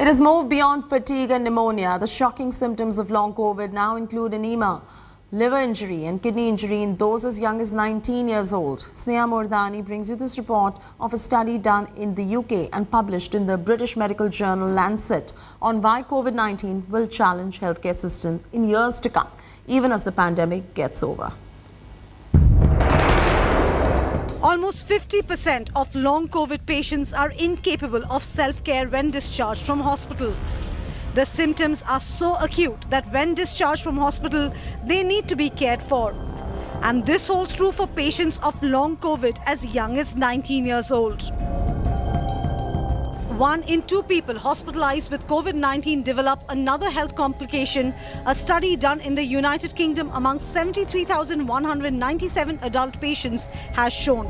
It has moved beyond fatigue and pneumonia. The shocking symptoms of long COVID now include anemia, liver injury and kidney injury in those as young as 19 years old. Sneha Mordani brings you this report of a study done in the UK and published in the British medical journal Lancet on why COVID-19 will challenge healthcare system in years to come, even as the pandemic gets over. Almost 50% of long COVID patients are incapable of self-care when discharged from hospital. The symptoms are so acute that when discharged from hospital, they need to be cared for. And this holds true for patients of long COVID as young as 19 years old. 1 in 2 people hospitalized with COVID-19 develop another health complication, a study done in the United Kingdom among 73,197 adult patients has shown.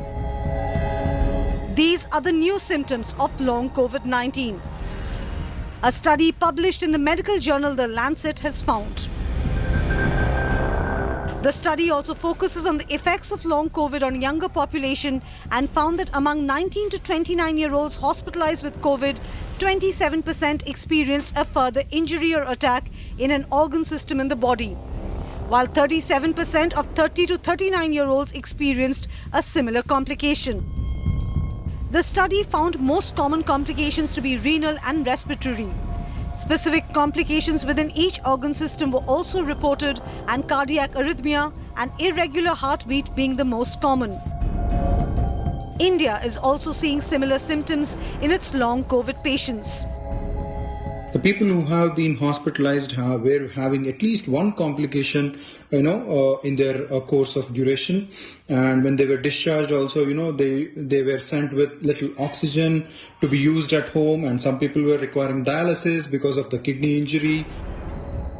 These are the new symptoms of long COVID-19. A study published in the medical journal The Lancet has found. The study also focuses on the effects of long COVID on younger population and found that among 19 to 29-year-olds hospitalized with COVID, 27% experienced a further injury or attack in an organ system in the body, while 37% of 30 to 39-year-olds experienced a similar complication. The study found most common complications to be renal and respiratory. Specific complications within each organ system were also reported, and cardiac arrhythmia and irregular heartbeat being the most common. India is also seeing similar symptoms in its long COVID patients. The people who have been hospitalized were having at least one complication, in their course of duration. And when they were discharged also, they were sent with little oxygen to be used at home. And some people were requiring dialysis because of the kidney injury.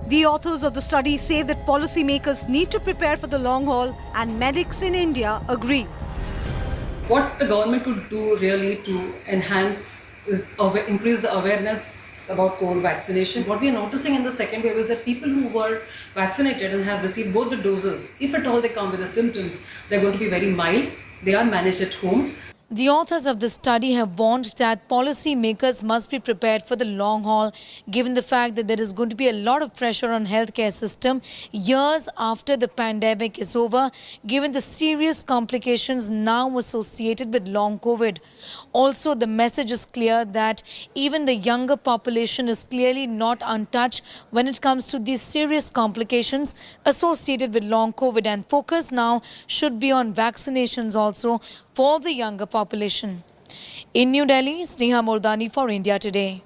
The authors of the study say that policymakers need to prepare for the long haul, and medics in India agree. What the government could do really to enhance is increase the awareness about COVID vaccination. What we are noticing in the second wave is that people who were vaccinated and have received both the doses, if at all they come with the symptoms, they're going to be very mild. They are managed at home. The authors of the study have warned that policymakers must be prepared for the long haul, given the fact that there is going to be a lot of pressure on healthcare system years after the pandemic is over, given the serious complications now associated with long COVID. Also, the message is clear that even the younger population is clearly not untouched when it comes to these serious complications associated with long COVID, and focus now should be on vaccinations also for the younger population. In New Delhi, Sneha Mordani for India Today.